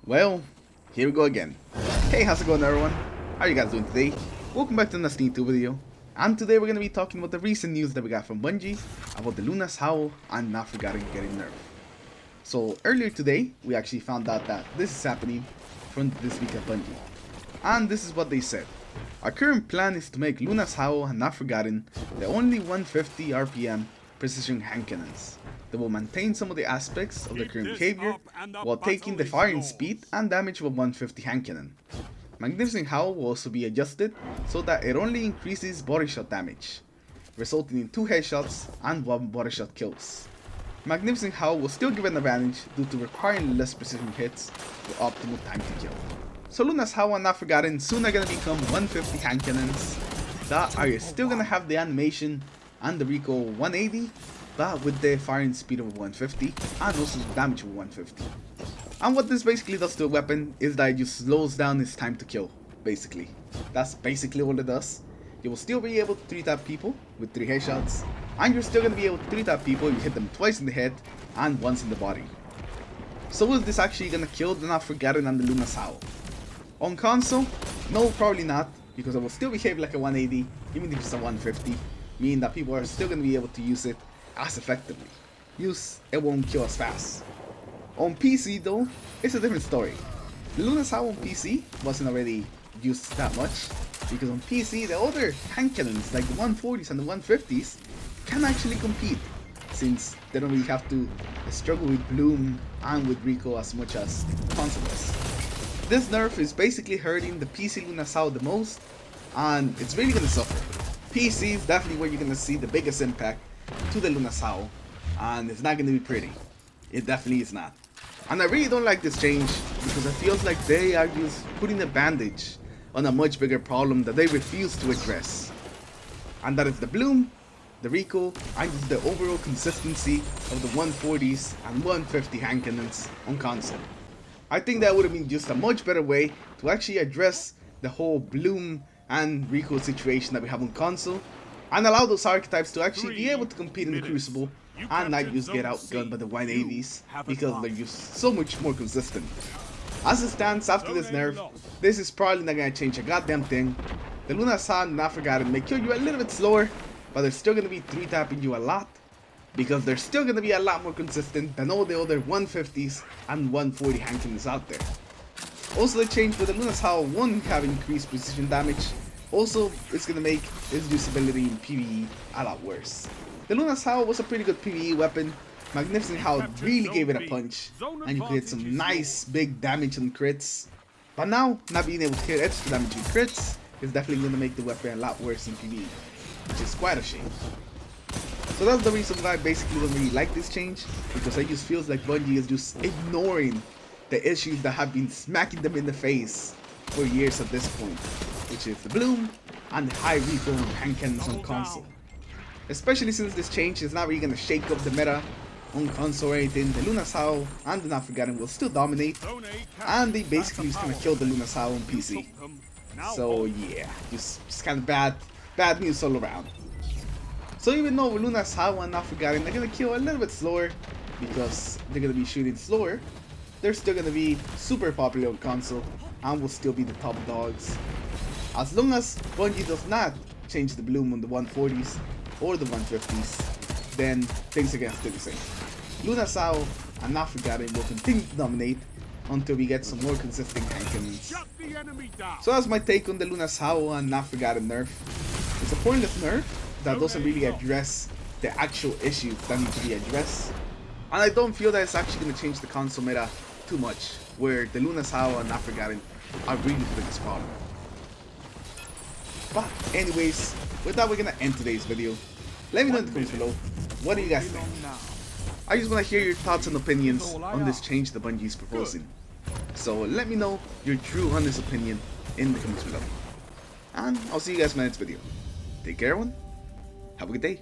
Well, here we go again. Hey, how's it going everyone? How are you guys doing today? Welcome back to the Destiny2 video. And today we're going to be talking about the recent news that we got from Bungie about the Luna's Howl and Not Forgotten getting nerfed. So earlier today, we actually found out that this is happening from this week at Bungie. And this is what they said. Our current plan is to make Luna's Howl and Not Forgotten the only 150 RPM precision hand cannons. They will maintain some of the aspects of the current behavior while taking the firing speed and damage of a 150 hand cannon. Magnificent Howl will also be adjusted so that it only increases body shot damage, resulting in 2 headshots and 1 body shot kills. Magnificent Howl will still give an advantage due to requiring less precision hits for optimal time to kill. So Luna's Howl and Not Forgotten soon are going to become 150 hand cannons that are still going to have the animation and the recoil 180, but with the firing speed of 150 and also the damage of 150. And what this basically does to a weapon is that it just slows down its time to kill, basically. That's basically all it does. You will still be able to 3-tap people with 3 headshots, and you're still going to be able to 3-tap people if you hit them twice in the head and once in the body. So is this actually going to kill the Not Forgotten and the Luna's Howl? On console? No, probably not, because it will still behave like a 180, even if it's a 150, meaning that people are still going to be able to use it as effectively. It won't kill as fast. On PC though, it's a different story. The Luna's Howl on PC wasn't already used that much, because on PC the other hand cannons like the 140s and the 150s can actually compete, since they don't really have to struggle with bloom and with recoil as much as console does. This nerf is basically hurting the PC Luna's Howl the most, and it's really going to suffer. PC is definitely where you're going to see the biggest impact to the Luna's Howl, and it's not going to be pretty. It definitely is not. And I really don't like this change, because it feels like they are just putting a bandage on a much bigger problem that they refuse to address. And that is the bloom, the recoil, and just the overall consistency of the 140s and 150 hand cannons on console. I think that would have been just a much better way to actually address the whole bloom and recoil situation that we have on console, and allow those archetypes to actually be able to compete in the Crucible and not just get outgunned by the 180s, because they're just so much more consistent. As it stands after this nerf, this is probably not going to change a goddamn thing. The Luna's Howl and Not Forgotten may kill you a little bit slower, but they're still going to be 3-tapping you a lot, because they're still going to be a lot more consistent than all the other 150s and 140 hand cannons out there. Also, the change with the Luna's Howl won't have increased precision damage. Also, it's going to make its usability in PvE a lot worse. The Luna's Howl was a pretty good PvE weapon. Magnificent Howl really gave it a punch, and you could hit some nice big damage on crits. But now, not being able to hit extra damage on crits is definitely going to make the weapon a lot worse in PvE, which is quite a shame. So that's the reason why I basically don't really like this change, because it just feels like Bungie is just ignoring the issues that have been smacking them in the face for years at this point, which is the bloom and the high recoil on hand cannons on console. Especially since this change is not really going to shake up the meta on console or anything, the Luna's Howl and the Not Forgotten will still dominate, and they basically just going to kill the Luna's Howl on PC. So yeah, just kind of bad news all around. So even though Luna's Howl and Not Forgotten are going to kill a little bit slower, because they're going to be shooting slower, they're still going to be super popular on console and will still be the top dogs. As long as Bungie does not change the bloom on the 140s or the 150s, then things are going to stay the same. Luna's Howl and Not Forgotten will continue to dominate until we get some more consistent hand cannons. So that's my take on the Luna's Howl and Not Forgotten nerf. It's a pointless nerf that doesn't really address the actual issues that need to be addressed. And I don't feel that it's actually going to change the console meta too much, where the Luna's Howl and Not Forgotten are really the biggest problem. But anyways, with that we're going to end today's video. Let me know in the comments below, what do you guys think? I just want to hear your thoughts and opinions on this change that Bungie is proposing. So let me know your true honest opinion in the comments below. And I'll see you guys in my next video. Take care everyone. Have a good day.